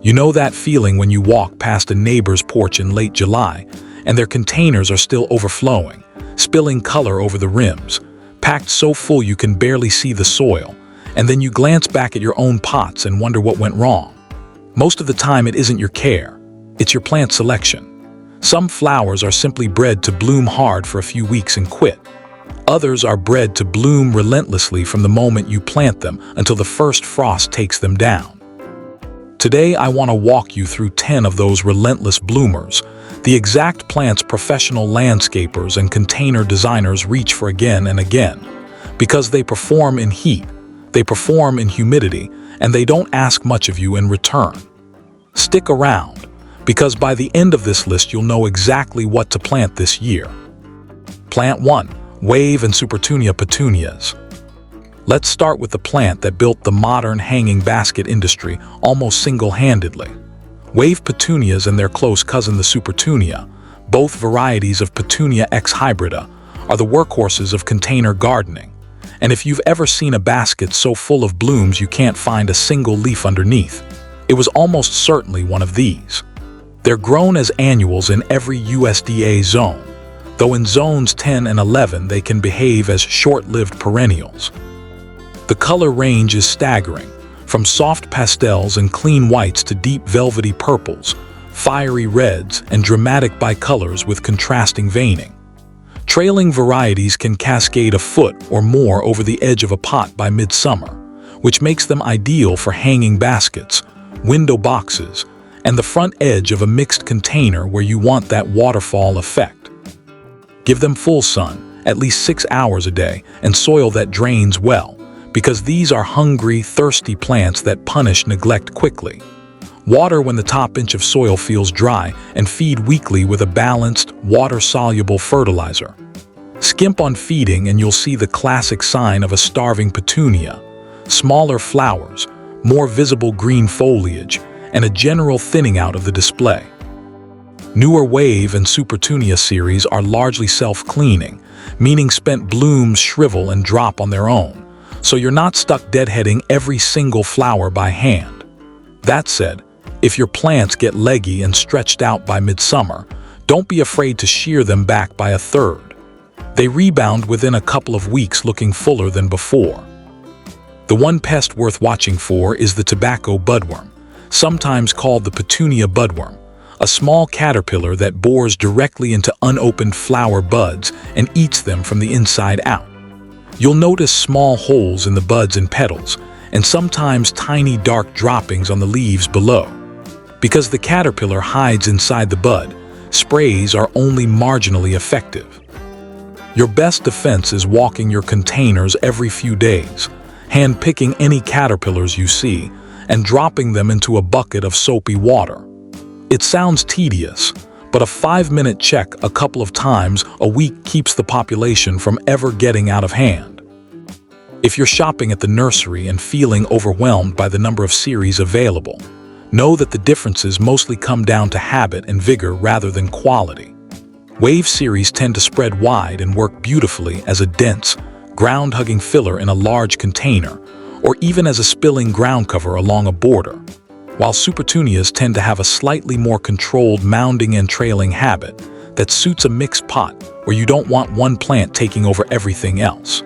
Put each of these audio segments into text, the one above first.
You know that feeling when you walk past a neighbor's porch in late July and their containers are still overflowing, spilling color over the rims, packed so full you can barely see the soil, and then you glance back at your own pots and wonder what went wrong. Most of the time it isn't your care, it's your plant selection. Some flowers are simply bred to bloom hard for a few weeks and quit. Others are bred to bloom relentlessly from the moment you plant them until the first frost takes them down. Today I want to walk you through 10 of those relentless bloomers, the exact plants professional landscapers and container designers reach for again and again, because they perform in heat, they perform in humidity, and they don't ask much of you in return. Stick around, because by the end of this list you'll know exactly what to plant this year. Plant 1. Wave and Supertunia petunias. Let's start with the plant that built the modern hanging basket industry almost single-handedly. Wave petunias and their close cousin the Supertunia, both varieties of Petunia ex hybrida, are the workhorses of container gardening. And if you've ever seen a basket so full of blooms you can't find a single leaf underneath, it was almost certainly one of these. They're grown as annuals in every USDA zone, though in zones 10 and 11 they can behave as short-lived perennials. The color range is staggering, from soft pastels and clean whites to deep velvety purples, fiery reds, and dramatic bicolors with contrasting veining. Trailing varieties can cascade a foot or more over the edge of a pot by midsummer, which makes them ideal for hanging baskets, window boxes, and the front edge of a mixed container where you want that waterfall effect. Give them full sun, at least 6 hours a day, and soil that drains well, because these are hungry, thirsty plants that punish neglect quickly. Water when the top inch of soil feels dry, and feed weekly with a balanced, water-soluble fertilizer. Skimp on feeding and you'll see the classic sign of a starving petunia: smaller flowers, more visible green foliage, and a general thinning out of the display. Newer Wave and Supertunia series are largely self-cleaning, meaning spent blooms shrivel and drop on their own, so you're not stuck deadheading every single flower by hand. That said, if your plants get leggy and stretched out by midsummer, don't be afraid to shear them back by a third. They rebound within a couple of weeks looking fuller than before. The one pest worth watching for is the tobacco budworm, sometimes called the petunia budworm, a small caterpillar that bores directly into unopened flower buds and eats them from the inside out. You'll notice small holes in the buds and petals, and sometimes tiny dark droppings on the leaves below. Because the caterpillar hides inside the bud, sprays are only marginally effective. Your best defense is walking your containers every few days, hand-picking any caterpillars you see, and dropping them into a bucket of soapy water. It sounds tedious, but a 5-minute check a couple of times a week keeps the population from ever getting out of hand. If you're shopping at the nursery and feeling overwhelmed by the number of series available, know that the differences mostly come down to habit and vigor rather than quality. Wave series tend to spread wide and work beautifully as a dense, ground-hugging filler in a large container, or even as a spilling ground cover along a border, while Supertunias tend to have a slightly more controlled mounding and trailing habit that suits a mixed pot where you don't want one plant taking over everything else.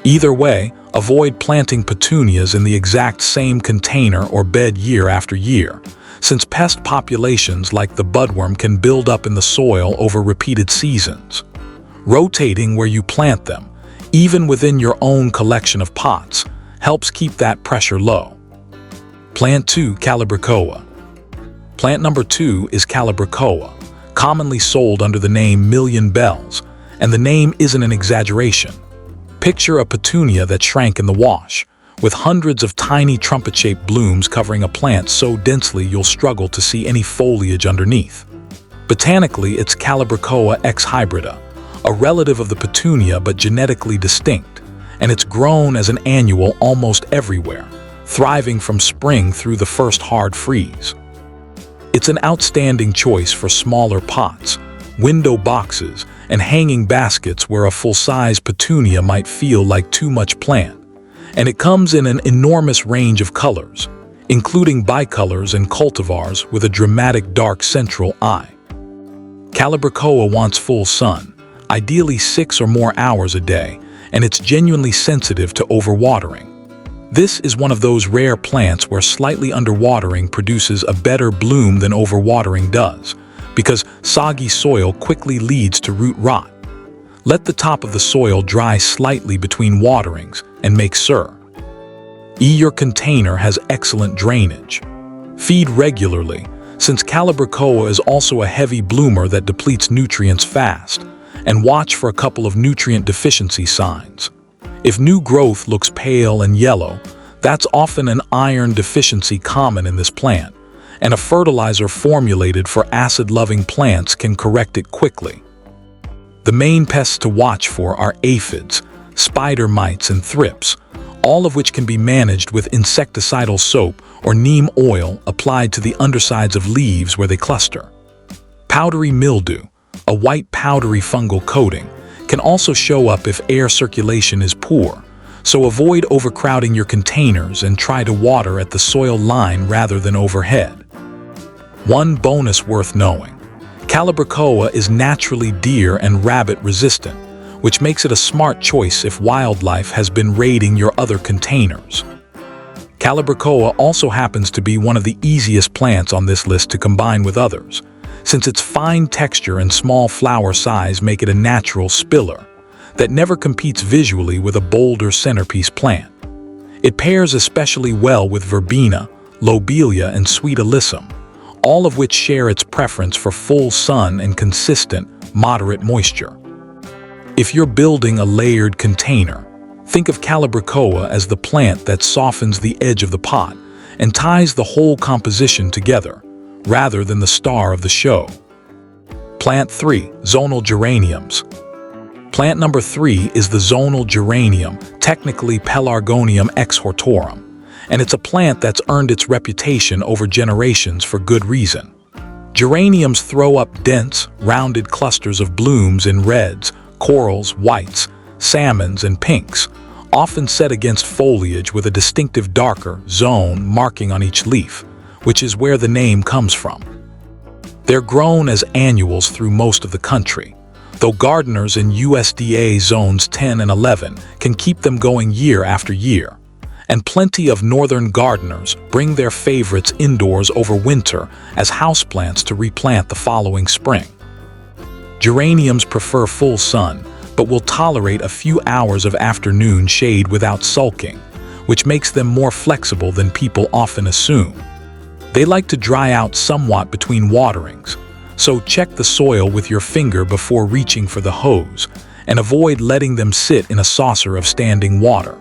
Either way, avoid planting petunias in the exact same container or bed year after year, since pest populations like the budworm can build up in the soil over repeated seasons. Rotating where you plant them, even within your own collection of pots, helps keep that pressure low. Plant 2. Calibrachoa. Plant number 2 is Calibrachoa, commonly sold under the name Million Bells, and the name isn't an exaggeration. Picture a petunia that shrank in the wash, with hundreds of tiny trumpet-shaped blooms covering a plant so densely you'll struggle to see any foliage underneath. Botanically, it's Calibrachoa ex hybrida, a relative of the petunia but genetically distinct, and it's grown as an annual almost everywhere, thriving from spring through the first hard freeze. It's an outstanding choice for smaller pots, window boxes, and hanging baskets where a full-size petunia might feel like too much plant. And it comes in an enormous range of colors, including bicolors and cultivars with a dramatic dark central eye. Calibrachoa wants full sun, ideally 6 or more hours a day, and it's genuinely sensitive to overwatering. This is one of those rare plants where slightly underwatering produces a better bloom than overwatering does, because soggy soil quickly leads to root rot. Let the top of the soil dry slightly between waterings and make sure. Your container has excellent drainage. Feed regularly, since Calibrachoa is also a heavy bloomer that depletes nutrients fast, and watch for a couple of nutrient deficiency signs. If new growth looks pale and yellow, that's often an iron deficiency common in this plant, and a fertilizer formulated for acid-loving plants can correct it quickly. The main pests to watch for are aphids, spider mites, and thrips, all of which can be managed with insecticidal soap or neem oil applied to the undersides of leaves where they cluster. Powdery mildew, a white powdery fungal coating, can also show up if air circulation is poor, so avoid overcrowding your containers and try to water at the soil line rather than overhead. One bonus worth knowing: Calibrachoa is naturally deer and rabbit resistant, which makes it a smart choice if wildlife has been raiding your other containers. Calibrachoa also happens to be one of the easiest plants on this list to combine with others, since its fine texture and small flower size make it a natural spiller that never competes visually with a bolder centerpiece plant. It pairs especially well with Verbena, Lobelia, and Sweet Alyssum, all of which share its preference for full sun and consistent, moderate moisture. If you're building a layered container, think of Calibrachoa as the plant that softens the edge of the pot and ties the whole composition together, rather than the star of the show. Plant 3. Zonal Geraniums. Plant number 3 is the zonal geranium, technically Pelargonium exhortorum, and it's a plant that's earned its reputation over generations for good reason. Geraniums throw up dense, rounded clusters of blooms in reds, corals, whites, salmons, and pinks, often set against foliage with a distinctive darker zone marking on each leaf, which is where the name comes from. They're grown as annuals through most of the country, though gardeners in USDA zones 10 and 11 can keep them going year after year, and plenty of northern gardeners bring their favorites indoors over winter as houseplants to replant the following spring. Geraniums prefer full sun, but will tolerate a few hours of afternoon shade without sulking, which makes them more flexible than people often assume. They like to dry out somewhat between waterings, so check the soil with your finger before reaching for the hose, and avoid letting them sit in a saucer of standing water.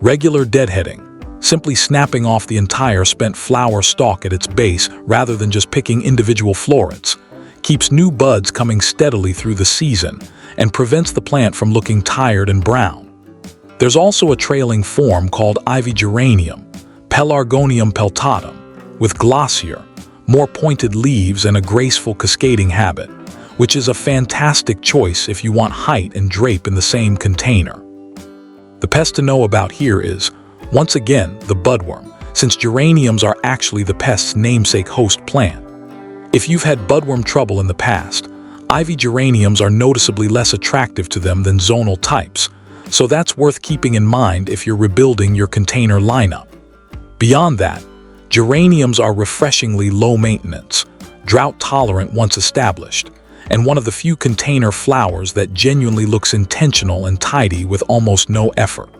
Regular deadheading, simply snapping off the entire spent flower stalk at its base rather than just picking individual florets, keeps new buds coming steadily through the season and prevents the plant from looking tired and brown. There's also a trailing form called ivy geranium, Pelargonium peltatum, with glossier, more pointed leaves and a graceful cascading habit, which is a fantastic choice if you want height and drape in the same container. The pest to know about here is, once again, the budworm, since geraniums are actually the pest's namesake host plant. If you've had budworm trouble in the past, ivy geraniums are noticeably less attractive to them than zonal types, so that's worth keeping in mind if you're rebuilding your container lineup. Beyond that, geraniums are refreshingly low maintenance, drought-tolerant once established, and one of the few container flowers that genuinely looks intentional and tidy with almost no effort.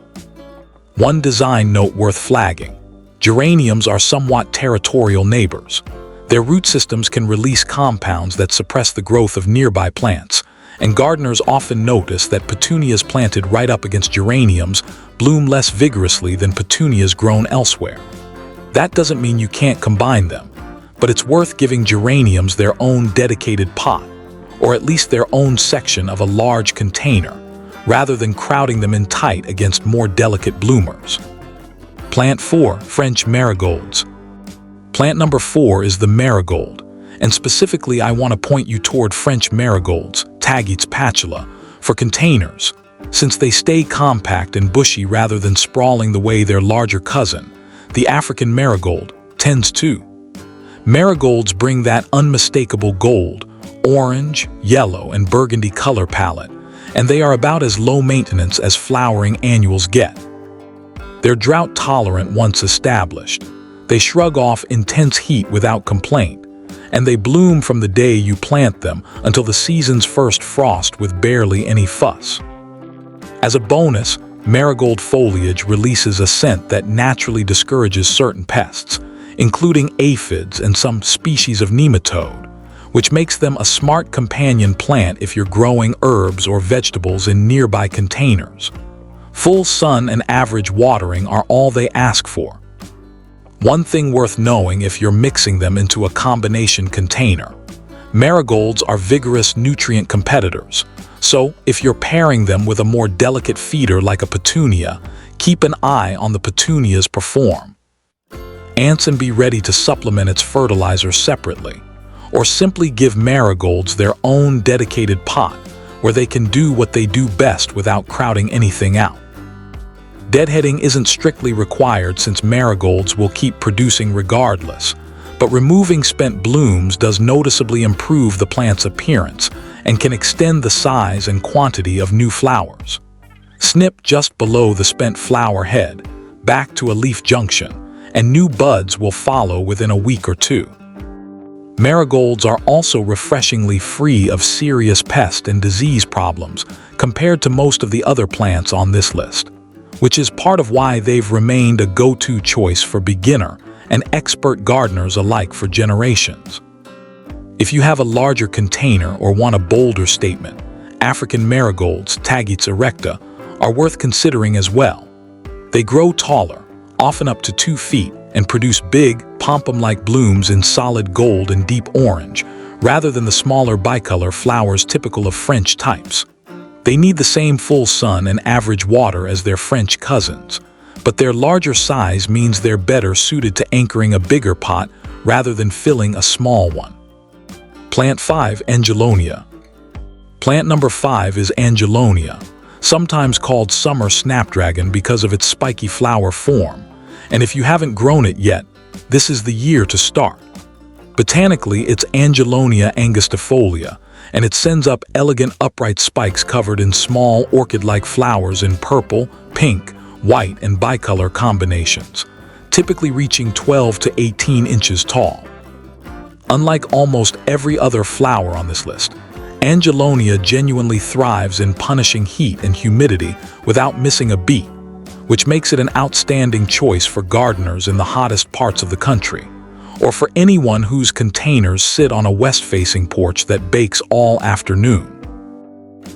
One design note worth flagging: geraniums are somewhat territorial neighbors. Their root systems can release compounds that suppress the growth of nearby plants, and gardeners often notice that petunias planted right up against geraniums bloom less vigorously than petunias grown elsewhere. That doesn't mean you can't combine them, but it's worth giving geraniums their own dedicated pot, or at least their own section of a large container, rather than crowding them in tight against more delicate bloomers. Plant 4. French Marigolds. Plant number 4 is the marigold, and specifically I want to point you toward French marigolds, Tagetes patula, for containers, since they stay compact and bushy rather than sprawling the way their larger cousin, The African marigold tends to. Marigolds bring that unmistakable gold, orange, yellow, and burgundy color palette, and they are about as low maintenance as flowering annuals get. They're drought tolerant once established. They shrug off intense heat without complaint, and they bloom from the day you plant them until the season's first frost with barely any fuss. As a bonus, marigold foliage releases a scent that naturally discourages certain pests, including aphids and some species of nematode, which makes them a smart companion plant if you're growing herbs or vegetables in nearby containers. Full sun and average watering are all they ask for. One thing worth knowing if you're mixing them into a combination container: marigolds are vigorous nutrient competitors, so if you're pairing them with a more delicate feeder like a petunia, keep an eye on the petunias perform. Ants and be ready to supplement its fertilizer separately, or simply give marigolds their own dedicated pot where they can do what they do best without crowding anything out. Deadheading isn't strictly required since marigolds will keep producing regardless, but removing spent blooms does noticeably improve the plant's appearance and can extend the size and quantity of new flowers. Snip just below the spent flower head, back to a leaf junction, and new buds will follow within a week or two. Marigolds are also refreshingly free of serious pest and disease problems compared to most of the other plants on this list, which is part of why they've remained a go-to choice for beginner and expert gardeners alike for generations. If you have a larger container or want a bolder statement, African marigolds, Tagetes erecta, are worth considering as well. They grow taller, often up to 2 feet, and produce big, pompon-like blooms in solid gold and deep orange, rather than the smaller bicolor flowers typical of French types. They need the same full sun and average water as their French cousins, but their larger size means they're better suited to anchoring a bigger pot rather than filling a small one. Plant 5. Angelonia. Plant number 5 is Angelonia, sometimes called summer snapdragon because of its spiky flower form, and if you haven't grown it yet, this is the year to start. Botanically, it's Angelonia angustifolia, and it sends up elegant upright spikes covered in small orchid-like flowers in purple, pink, white, and bicolor combinations, typically reaching 12 to 18 inches tall. Unlike almost every other flower on this list, Angelonia genuinely thrives in punishing heat and humidity without missing a beat, which makes it an outstanding choice for gardeners in the hottest parts of the country, or for anyone whose containers sit on a west-facing porch that bakes all afternoon.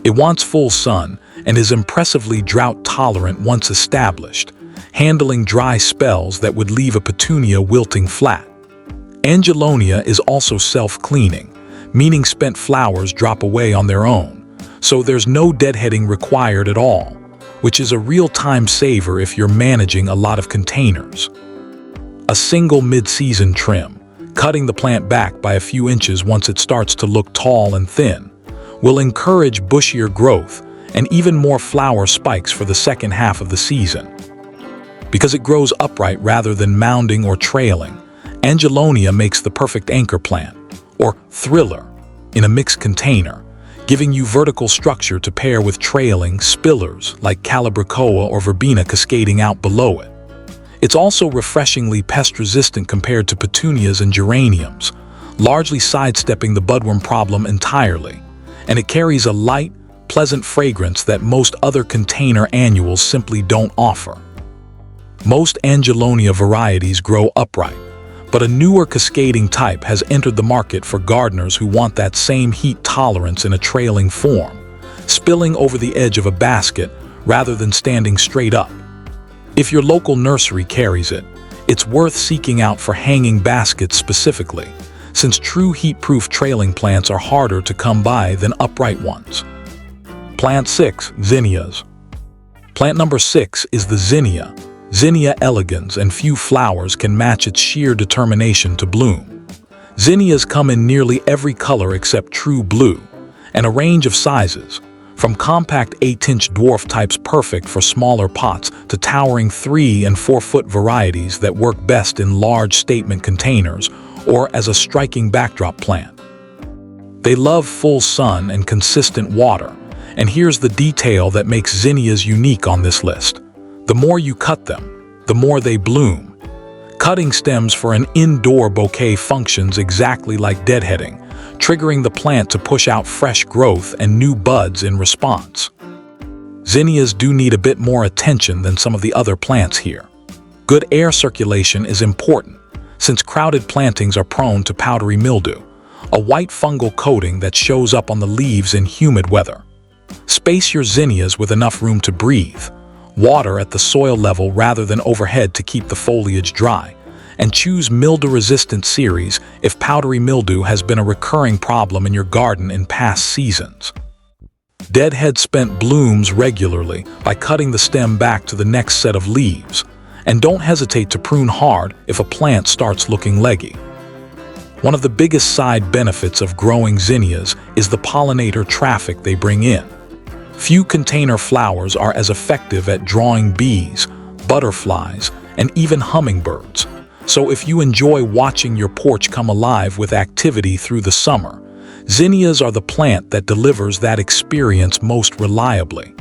It wants full sun and is impressively drought-tolerant once established, handling dry spells that would leave a petunia wilting flat. Angelonia is also self-cleaning, meaning spent flowers drop away on their own, so there's no deadheading required at all, which is a real time saver if you're managing a lot of containers. A single mid-season trim, cutting the plant back by a few inches once it starts to look tall and thin, will encourage bushier growth and even more flower spikes for the second half of the season. Because it grows upright rather than mounding or trailing, Angelonia makes the perfect anchor plant, or thriller, in a mixed container, giving you vertical structure to pair with trailing spillers like Calibrachoa or Verbena cascading out below it. It's also refreshingly pest-resistant compared to petunias and geraniums, largely sidestepping the budworm problem entirely, and it carries a light, pleasant fragrance that most other container annuals simply don't offer. Most Angelonia varieties grow upright, but a newer cascading type has entered the market for gardeners who want that same heat tolerance in a trailing form, spilling over the edge of a basket rather than standing straight up. If your local nursery carries it, it's worth seeking out for hanging baskets specifically, since true heat-proof trailing plants are harder to come by than upright ones. Plant 6. Zinnias. Plant number 6 is the zinnia. Zinnia elegans, and few flowers can match its sheer determination to bloom. Zinnias come in nearly every color except true blue, and a range of sizes, From compact 8-inch dwarf types perfect for smaller pots to towering 3- and 4-foot varieties that work best in large statement containers or as a striking backdrop plant. They love full sun and consistent water, and here's the detail that makes zinnias unique on this list. The more you cut them, the more they bloom. Cutting stems for an indoor bouquet functions exactly like deadheading, triggering the plant to push out fresh growth and new buds in response. Zinnias do need a bit more attention than some of the other plants here. Good air circulation is important, since crowded plantings are prone to powdery mildew, a white fungal coating that shows up on the leaves in humid weather. Space your zinnias with enough room to breathe. Water at the soil level rather than overhead to keep the foliage dry, and choose mildew-resistant series if powdery mildew has been a recurring problem in your garden in past seasons. Deadhead spent blooms regularly by cutting the stem back to the next set of leaves, and don't hesitate to prune hard if a plant starts looking leggy. One of the biggest side benefits of growing zinnias is the pollinator traffic they bring in. Few container flowers are as effective at drawing bees, butterflies, and even hummingbirds. So if you enjoy watching your porch come alive with activity through the summer, zinnias are the plant that delivers that experience most reliably.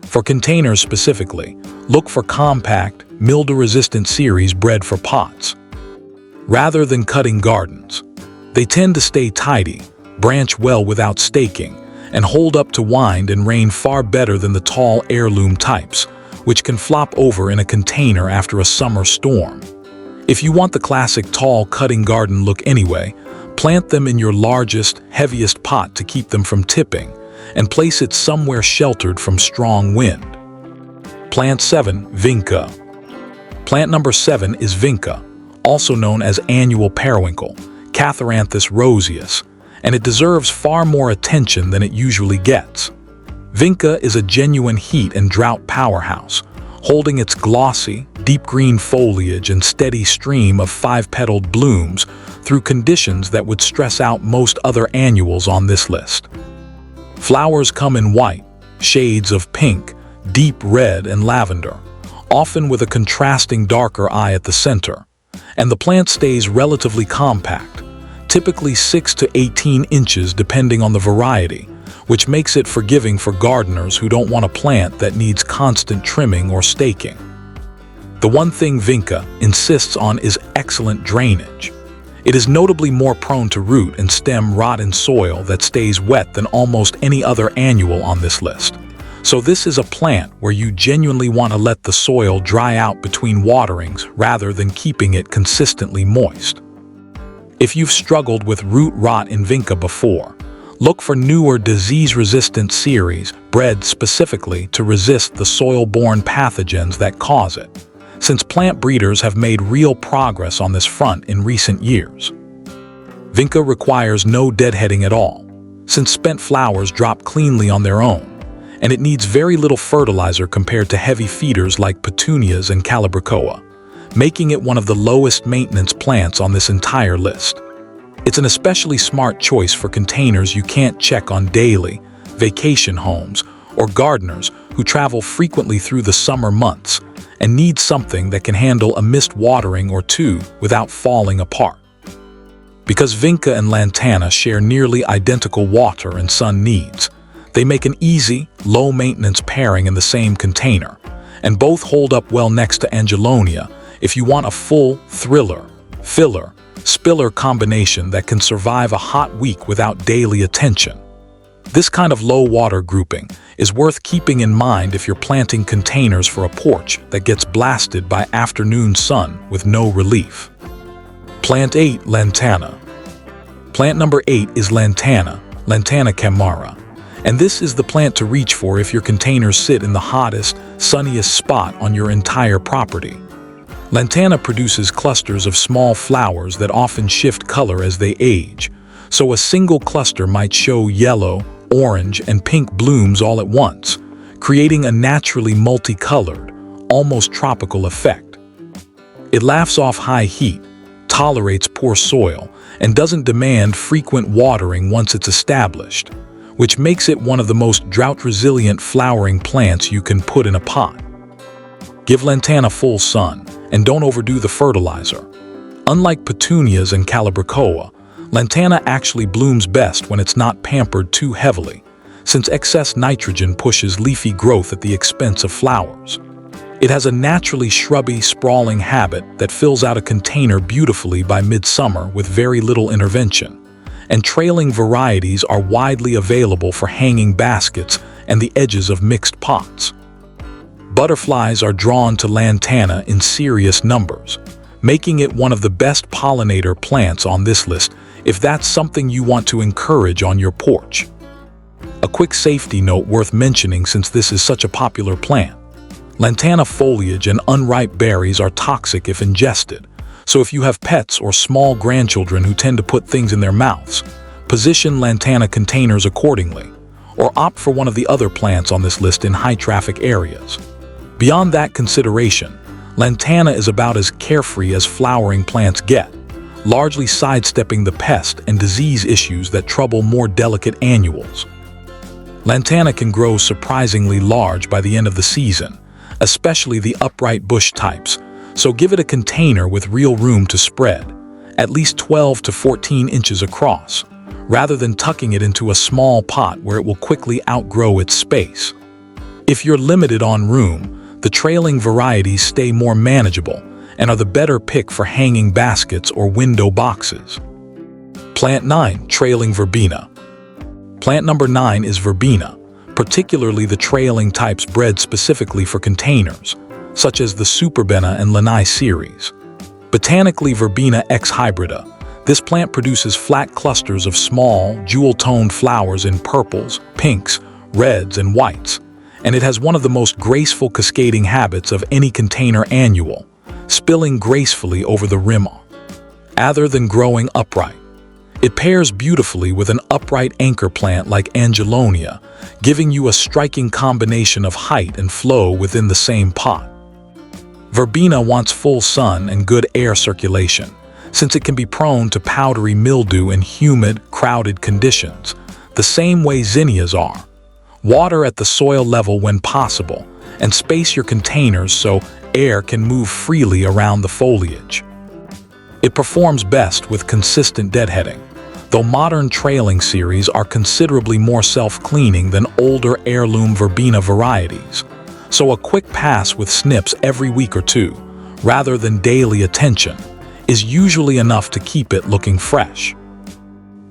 For containers specifically, look for compact, mildew-resistant series bred for pots. Rather than cutting gardens, they tend to stay tidy, branch well without staking, and hold up to wind and rain far better than the tall heirloom types, which can flop over in a container after a summer storm. If you want the classic tall cutting garden look anyway, plant them in your largest, heaviest pot to keep them from tipping, and place it somewhere sheltered from strong wind. Plant 7. Vinca. Plant number 7 is Vinca, also known as annual periwinkle, Catharanthus roseus, and it deserves far more attention than it usually gets. Vinca is a genuine heat and drought powerhouse, holding its glossy, deep green foliage and steady stream of 5-petaled blooms through conditions that would stress out most other annuals on this list. Flowers come in white, shades of pink, deep red, and lavender, often with a contrasting darker eye at the center, and the plant stays relatively compact, typically 6 to 18 inches depending on the variety, which makes it forgiving for gardeners who don't want a plant that needs constant trimming or staking. The one thing Vinca insists on is excellent drainage. It is notably more prone to root and stem rot in soil that stays wet than almost any other annual on this list. So this is a plant where you genuinely want to let the soil dry out between waterings rather than keeping it consistently moist. If you've struggled with root rot in Vinca before, look for newer disease-resistant series bred specifically to resist the soil-borne pathogens that cause it, since plant breeders have made real progress on this front in recent years. Vinca requires no deadheading at all, since spent flowers drop cleanly on their own, and it needs very little fertilizer compared to heavy feeders like petunias and Calibrachoa, making it one of the lowest maintenance plants on this entire list. It's an especially smart choice for containers you can't check on daily, vacation homes, or gardeners who travel frequently through the summer months and need something that can handle a missed watering or two without falling apart. Because Vinca and Lantana share nearly identical water and sun needs, they make an easy, low-maintenance pairing in the same container, and both hold up well next to Angelonia if you want a full thriller, filler, spiller combination that can survive a hot week without daily attention. This kind of low-water grouping is worth keeping in mind if you're planting containers for a porch that gets blasted by afternoon sun with no relief. Plant 8. Lantana. Plant number 8 is Lantana camara, and this is the plant to reach for if your containers sit in the hottest, sunniest spot on your entire property. Lantana produces clusters of small flowers that often shift color as they age, so a single cluster might show yellow, orange, and pink blooms all at once, creating a naturally multicolored, almost tropical effect. It laughs off high heat, tolerates poor soil, and doesn't demand frequent watering once it's established, which makes it one of the most drought-resilient flowering plants you can put in a pot. Give Lantana full sun, and don't overdo the fertilizer. Unlike Petunias and Calibrachoa, Lantana actually blooms best when it's not pampered too heavily, since excess nitrogen pushes leafy growth at the expense of flowers. It has a naturally shrubby, sprawling habit that fills out a container beautifully by midsummer with very little intervention, and trailing varieties are widely available for hanging baskets and the edges of mixed pots. Butterflies are drawn to Lantana in serious numbers, making it one of the best pollinator plants on this list if that's something you want to encourage on your porch. A quick safety note worth mentioning since this is such a popular plant. Lantana foliage and unripe berries are toxic if ingested, so if you have pets or small grandchildren who tend to put things in their mouths, position Lantana containers accordingly, or opt for one of the other plants on this list in high-traffic areas. Beyond that consideration, Lantana is about as carefree as flowering plants get, largely sidestepping the pest and disease issues that trouble more delicate annuals. Lantana can grow surprisingly large by the end of the season, especially the upright bush types, so give it a container with real room to spread, at least 12 to 14 inches across, rather than tucking it into a small pot where it will quickly outgrow its space. If you're limited on room, the trailing varieties stay more manageable and are the better pick for hanging baskets or window boxes. Plant 9. Trailing Verbena. Plant number 9 is Verbena, particularly the trailing types bred specifically for containers, such as the Supertunia and Zinnias series. Botanically Verbena ex hybrida, this plant produces flat clusters of small, jewel-toned flowers in purples, pinks, reds, and whites, and it has one of the most graceful cascading habits of any container annual, spilling gracefully over the rim, rather than growing upright. It pairs beautifully with an upright anchor plant like Angelonia, giving you a striking combination of height and flow within the same pot. Verbena wants full sun and good air circulation, since it can be prone to powdery mildew in humid, crowded conditions, the same way zinnias are. Water at the soil level when possible, and space your containers so air can move freely around the foliage. It performs best with consistent deadheading, though modern trailing series are considerably more self-cleaning than older heirloom Verbena varieties, so a quick pass with snips every week or two, rather than daily attention, is usually enough to keep it looking fresh.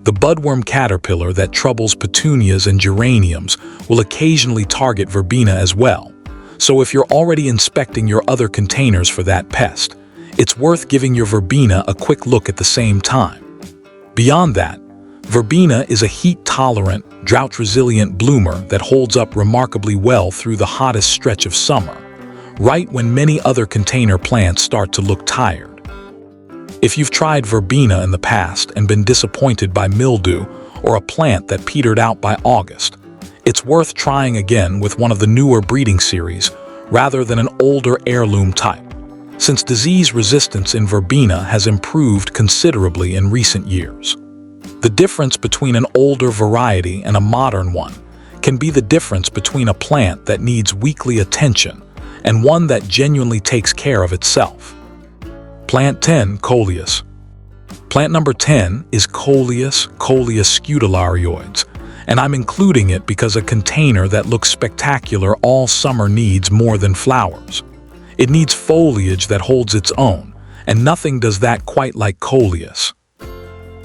The budworm caterpillar that troubles petunias and geraniums will occasionally target Verbena as well, so if you're already inspecting your other containers for that pest, it's worth giving your Verbena a quick look at the same time. Beyond that, Verbena is a heat-tolerant, drought-resilient bloomer that holds up remarkably well through the hottest stretch of summer, right when many other container plants start to look tired. If you've tried Verbena in the past and been disappointed by mildew or a plant that petered out by August, it's worth trying again with one of the newer breeding series rather than an older heirloom type, since disease resistance in Verbena has improved considerably in recent years. The difference between an older variety and a modern one can be the difference between a plant that needs weekly attention and one that genuinely takes care of itself. Plant 10. Coleus. Plant number 10 is Coleus scutelarioides, and I'm including it because a container that looks spectacular all summer needs more than flowers. It needs foliage that holds its own, and nothing does that quite like Coleus.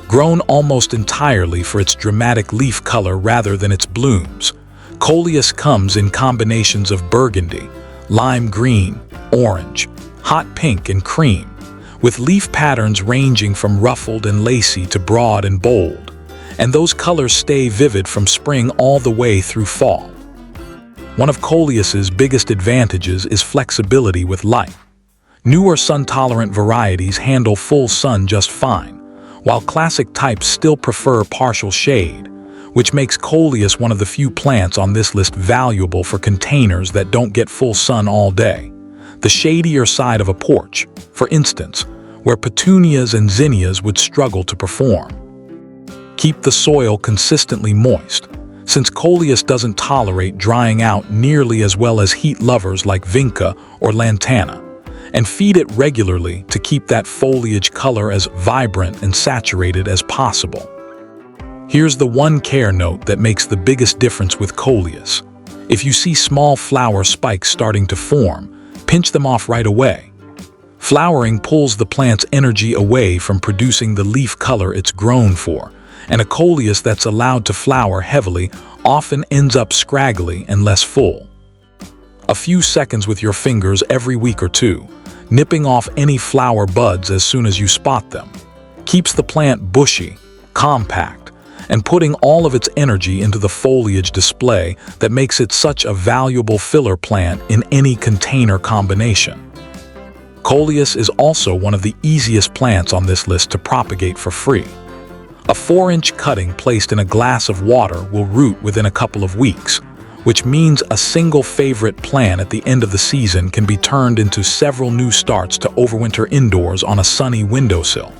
Grown almost entirely for its dramatic leaf color rather than its blooms, Coleus comes in combinations of burgundy, lime green, orange, hot pink, and cream, with leaf patterns ranging from ruffled and lacy to broad and bold, and those colors stay vivid from spring all the way through fall. One of Coleus's biggest advantages is flexibility with light. Newer sun-tolerant varieties handle full sun just fine, while classic types still prefer partial shade, which makes Coleus one of the few plants on this list valuable for containers that don't get full sun all day. The shadier side of a porch, for instance, where petunias and zinnias would struggle to perform. Keep the soil consistently moist, since Coleus doesn't tolerate drying out nearly as well as heat lovers like Vinca or Lantana, and feed it regularly to keep that foliage color as vibrant and saturated as possible. Here's the one care note that makes the biggest difference with Coleus. If you see small flower spikes starting to form, pinch them off right away. Flowering pulls the plant's energy away from producing the leaf color it's grown for, and a Coleus that's allowed to flower heavily often ends up scraggly and less full. A few seconds with your fingers every week or two, nipping off any flower buds as soon as you spot them, keeps the plant bushy, compact, and putting all of its energy into the foliage display that makes it such a valuable filler plant in any container combination. Coleus is also one of the easiest plants on this list to propagate for free. A 4-inch cutting placed in a glass of water will root within a couple of weeks, which means a single favorite plant at the end of the season can be turned into several new starts to overwinter indoors on a sunny windowsill,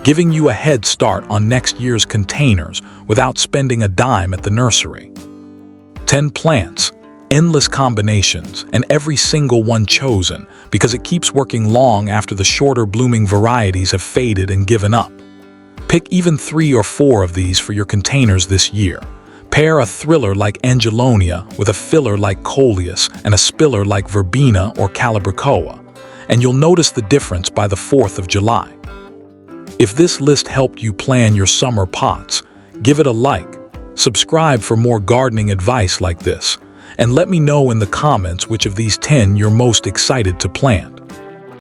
giving you a head start on next year's containers without spending a dime at the nursery. 10 plants, endless combinations, and every single one chosen because it keeps working long after the shorter blooming varieties have faded and given up. Pick even 3 or 4 of these for your containers this year. Pair a thriller like Angelonia with a filler like Coleus and a spiller like Verbena or Calibrachoa, and you'll notice the difference by the 4th of July. If this list helped you plan your summer pots, give it a like, subscribe for more gardening advice like this, and let me know in the comments which of these 10 you're most excited to plant.